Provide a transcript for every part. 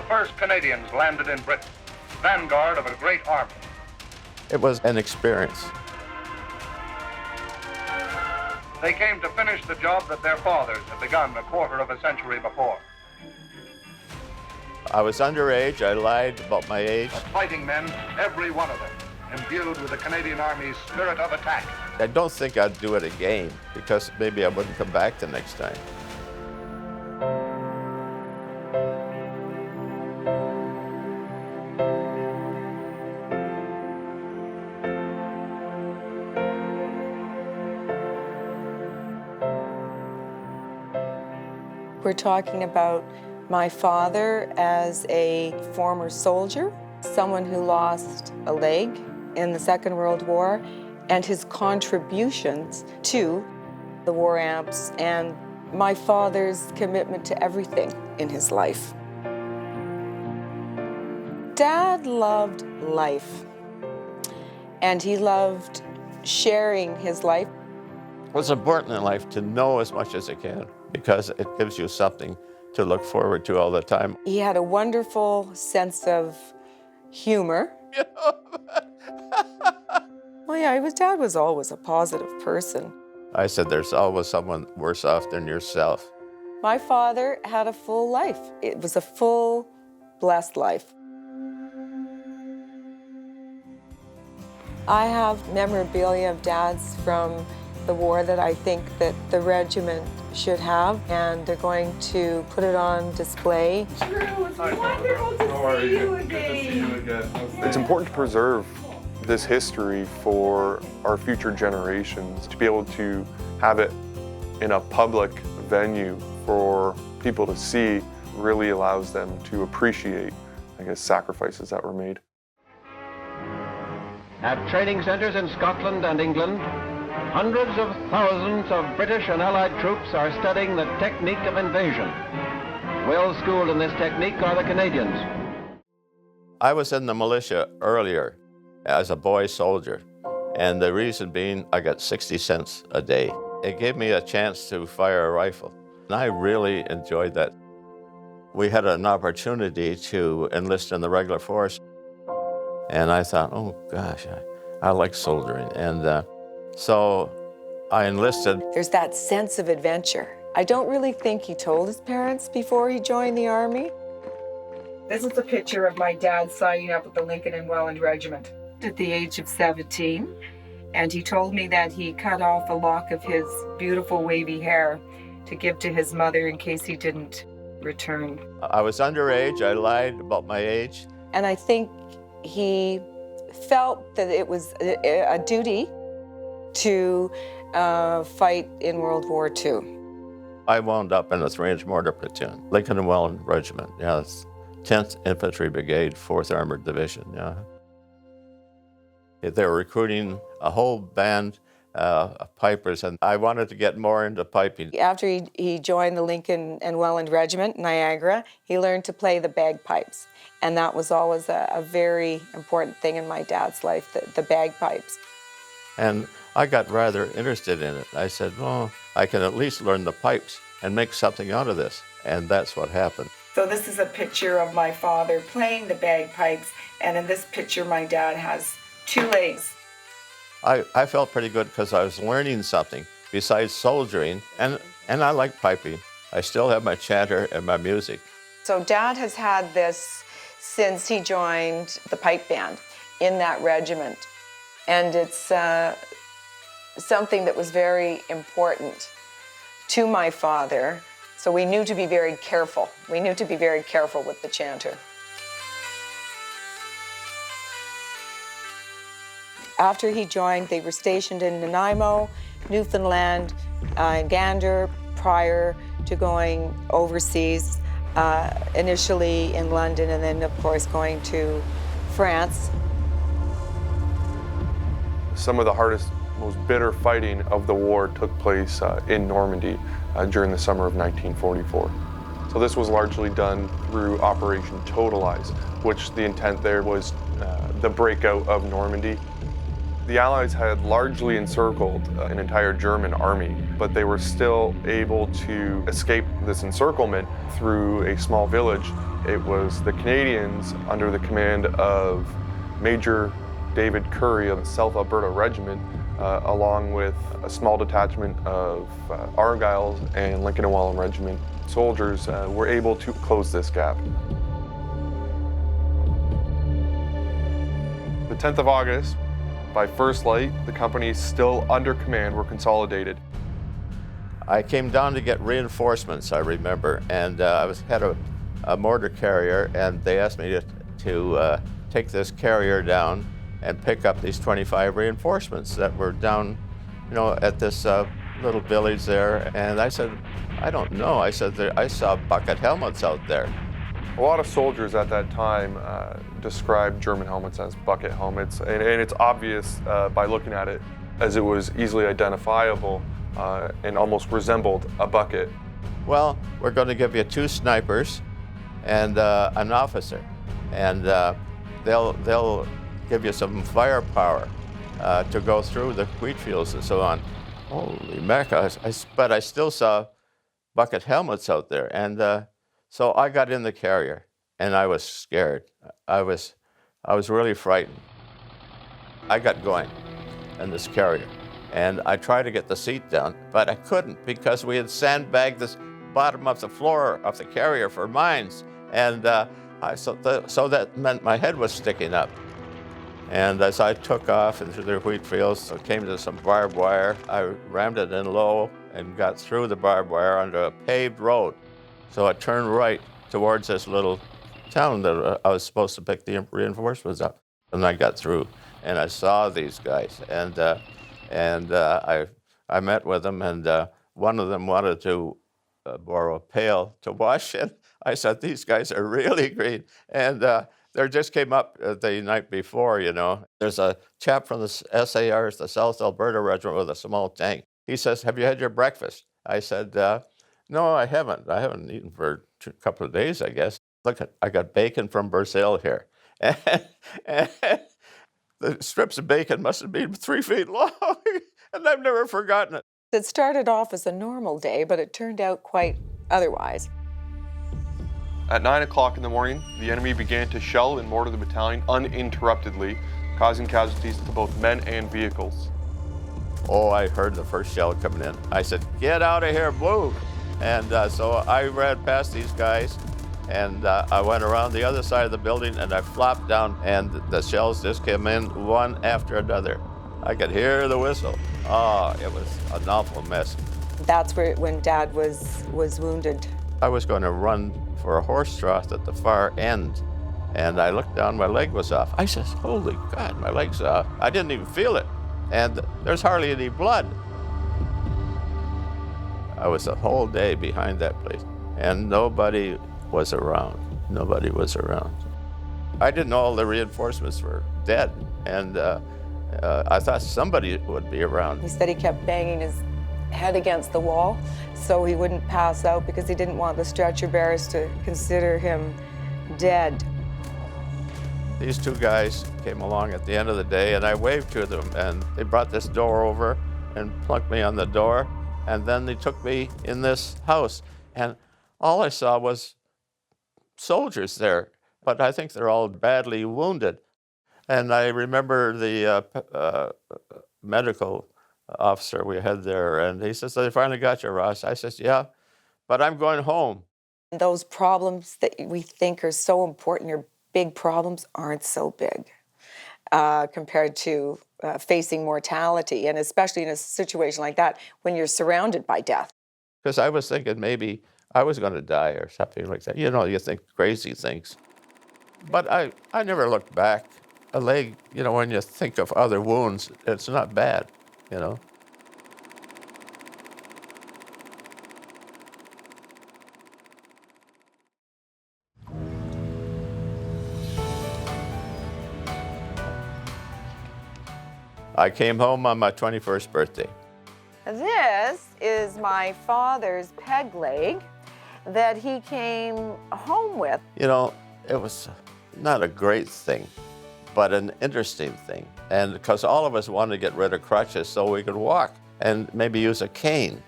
first Canadians landed in Britain, vanguard of a great army. It was an experience. They came to finish the job that their fathers had begun a quarter of a century before. I was underage, I lied about my age. But fighting men, every one of them, imbued with the Canadian Army's spirit of attack. I don't think I'd do it again because maybe I wouldn't come back the next time. We're talking about my father as a former soldier, someone who lost a leg in the Second World War, and his contributions to the war amps and my father's commitment to everything in his life. Dad loved life, and he loved sharing his life. It's important in life to know as much as you can because it gives you something to look forward to all the time. He had a wonderful sense of humor. Well, yeah, his dad was always a positive person. I said, there's always someone worse off than yourself. My father had a full life. It was a full, blessed life. I have memorabilia of Dad's from the war that I think that the regiment should have, and they're going to put it on display. Drew, it's wonderful to see you again. It's important to preserve this history for our future generations, to be able to have it in a public venue for people to see really allows them to appreciate, I guess, sacrifices that were made. At training centres in Scotland and England, hundreds of thousands of British and Allied troops are studying the technique of invasion. Well schooled in this technique are the Canadians. I was in the militia earlier as a boy soldier, and the reason being I got 60 cents a day. It gave me a chance to fire a rifle, and I really enjoyed that. We had an opportunity to enlist in the regular force, and I thought, oh gosh, I like soldiering, and so I enlisted. There's that sense of adventure. I don't really think he told his parents before he joined the Army. This is a picture of my dad signing up with the Lincoln and Welland Regiment at the age of 17. And he told me that he cut off a lock of his beautiful wavy hair to give to his mother in case he didn't return. I was underage, I lied about my age. And I think he felt that it was a duty to fight in World War II. I wound up in a 3-inch mortar platoon, Lincoln and Welland Regiment, yeah, it's 10th Infantry Brigade, 4th Armored Division, yeah. They were recruiting a whole band of pipers, and I wanted to get more into piping. After he joined the Lincoln and Welland Regiment, Niagara, he learned to play the bagpipes. And that was always a very important thing in my dad's life, the bagpipes. And I got rather interested in it. I said, well, I can at least learn the pipes and make something out of this. And that's what happened. So this is a picture of my father playing the bagpipes, and in this picture my dad has 2 legs. I felt pretty good because I was learning something besides soldiering, and I like piping. I still have my chanter and my music. So Dad has had this since he joined the pipe band in that regiment. And it's something that was very important to my father. So we knew to be very careful. We knew to be very careful with the chanter. After he joined, they were stationed in Nanaimo, Newfoundland, and Gander prior to going overseas, initially in London and then, of course, going to France. Some of the hardest, most bitter fighting of the war took place in Normandy during the summer of 1944. So this was largely done through Operation Totalize, which the intent there was the breakout of Normandy. The Allies had largely encircled an entire German army, but they were still able to escape this encirclement through a small village. It was the Canadians, under the command of Major David Curry of the South Alberta Regiment, along with a small detachment of Argyll's and Lincoln and Welland Regiment soldiers, were able to close this gap. The 10th of August, by first light, the companies still under command were consolidated. I came down to get reinforcements, I remember, and I had a mortar carrier, and they asked me to take this carrier down and pick up these 25 reinforcements that were down, at this little village there. And I said, I don't know. I said, I saw bucket helmets out there. A lot of soldiers at that time described German helmets as bucket helmets, and it's obvious by looking at it, as it was easily identifiable and almost resembled a bucket. Well, we're going to give you 2 snipers and an officer, and they'll give you some firepower to go through the wheat fields and so on. Holy mac! But I still saw bucket helmets out there, and so I got in the carrier, and I was scared. I was really frightened. I got going in this carrier, and I tried to get the seat down, but I couldn't because we had sandbagged this bottom of the floor of the carrier for mines, and so that meant my head was sticking up. And as I took off into the wheat fields, I came to some barbed wire. I rammed it in low and got through the barbed wire onto a paved road. So I turned right towards this little town that I was supposed to pick the reinforcements up. And I got through, and I saw these guys, and I met with them, and one of them wanted to borrow a pail to wash in. I said, these guys are really green. And there just came up the night before, There's a chap from the SARs, the South Alberta Regiment, with a small tank. He says, have you had your breakfast? I said, no, I haven't. I haven't eaten for a couple of days, I guess. Look, I got bacon from Brazil here. And the strips of bacon must have been 3 feet long, and I've never forgotten it. It started off as a normal day, but it turned out quite otherwise. At 9 o'clock in the morning, the enemy began to shell and mortar the battalion uninterruptedly, causing casualties to both men and vehicles. Oh, I heard the first shell coming in. I said, get out of here, move. And so I ran past these guys, and I went around the other side of the building, and I flopped down, and the shells just came in one after another. I could hear the whistle. Oh, it was an awful mess. That's when Dad was wounded. I was going to run for a horse trough at the far end, and I looked down, my leg was off. I says, holy God, my leg's off. I didn't even feel it, and there's hardly any blood. I was a whole day behind that place, and nobody was around. Nobody was around. I didn't know all the reinforcements were dead, and I thought somebody would be around. He said he kept banging his head against the wall so he wouldn't pass out because he didn't want the stretcher bearers to consider him dead. These 2 guys came along at the end of the day, and I waved to them, and they brought this door over and plunked me on the door, and then they took me in this house, and all I saw was soldiers there, but I think they're all badly wounded. And I remember the medical officer we had there, and he says, they finally got you, Ross. I says, yeah, but I'm going home. Those problems that we think are so important, your big problems, aren't so big compared to facing mortality, and especially in a situation like that when you're surrounded by death. Because I was thinking maybe I was going to die or something like that. You think crazy things. But I never looked back. A leg, when you think of other wounds, it's not bad, I came home on my 21st birthday. This is my father's peg leg that he came home with. It was not a great thing, but an interesting thing. And because all of us wanted to get rid of crutches so we could walk and maybe use a cane.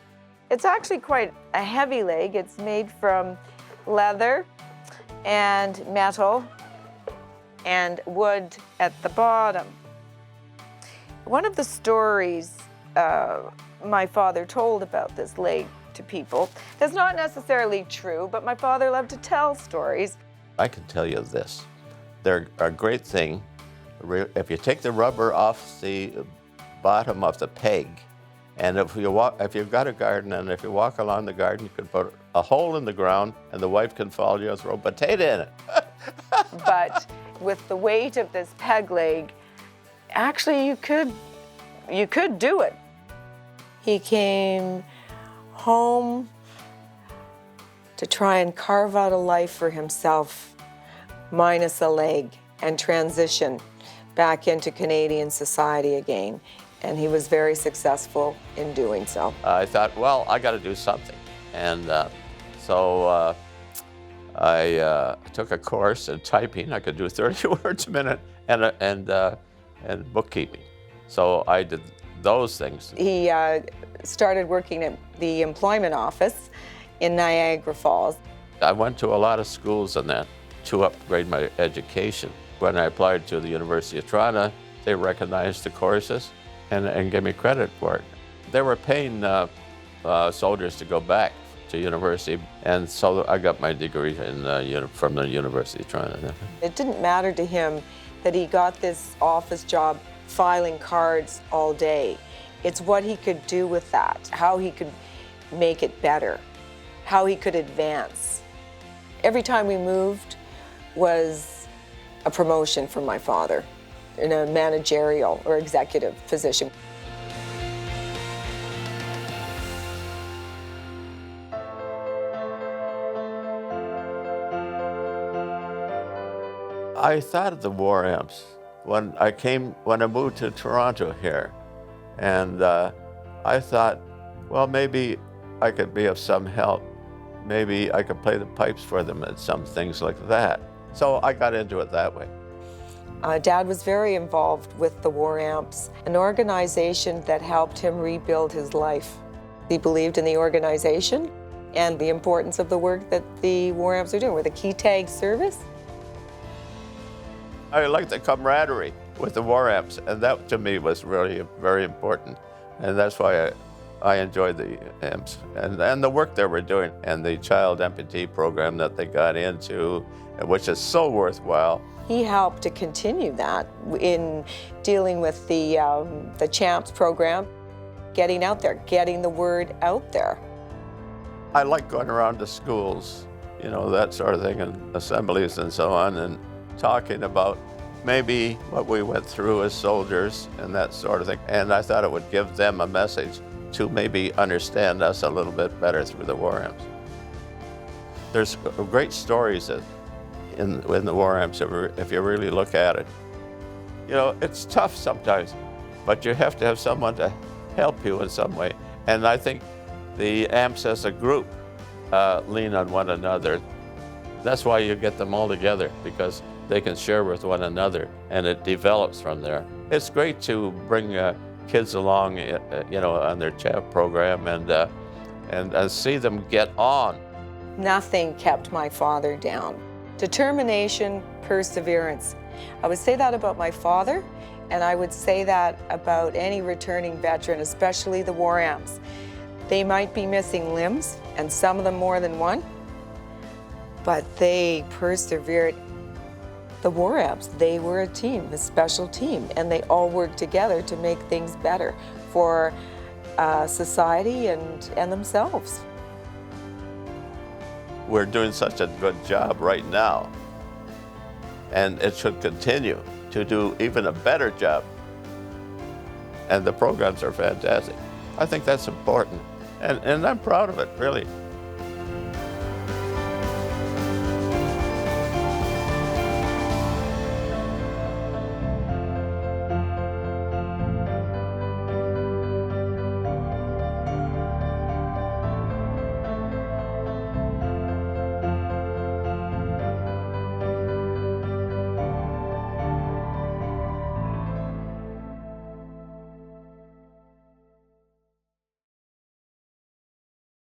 It's actually quite a heavy leg. It's made from leather and metal and wood at the bottom. One of the stories my father told about this leg to people that's not necessarily true, but my father loved to tell stories. I can tell you this. They're a great thing. If you take the rubber off the bottom of the peg, and if you've got a garden and if you walk along the garden, you can put a hole in the ground and the wife can follow you and throw a potato in it. But with the weight of this peg leg, actually you could do it. He came home to try and carve out a life for himself, minus a leg, and transition back into Canadian society again. And he was very successful in doing so. I thought, well, I got to do something. And so I took a course in typing. I could do 30 words a minute and bookkeeping. So I did those things. He started working at the employment office in Niagara Falls. I went to a lot of schools and that to upgrade my education. When I applied to the University of Toronto, they recognized the courses and gave me credit for it. They were paying soldiers to go back to university, and so I got my degree from the University of Toronto. It didn't matter to him that he got this office job filing cards all day. It's what he could do with that, how he could make it better, how he could advance. Every time we moved was a promotion for my father in a managerial or executive position. I thought of the war amps when I moved to Toronto here, and I thought, well, maybe I could be of some help. Maybe I could play the pipes for them and some things like that. So I got into it that way. Dad was very involved with the War Amps, an organization that helped him rebuild his life. He believed in the organization and the importance of the work that the War Amps are doing. We're the key tag service. I liked the camaraderie with the war amps, and that to me was really very important. And that's why I enjoyed the amps and the work they were doing, and the Child Amputee program that they got into, which is so worthwhile. He helped to continue that in dealing with the CHAMPS program, getting out there, getting the word out there. I like going around to schools, you know, that sort of thing, and assemblies and so on, and talking about maybe what we went through as soldiers and that sort of thing. And I thought it would give them a message to maybe understand us a little bit better through the war amps. There's great stories in the war amps if you really look at it. You know, it's tough sometimes, but you have to have someone to help you in some way. And I think the amps as a group lean on one another. That's why you get them all together, because they can share with one another, and it develops from there. It's great to bring kids along, you know, on their CHAMP program and see them get on. Nothing kept my father down. Determination, perseverance. I would say that about my father, and I would say that about any returning veteran, especially the war amps. They might be missing limbs, and some of them more than one, but they persevered. The war amps, they were a team, a special team, and they all worked together to make things better for society and themselves. We're doing such a good job right now, and it should continue to do even a better job. And the programs are fantastic. I think that's important, and I'm proud of it, really.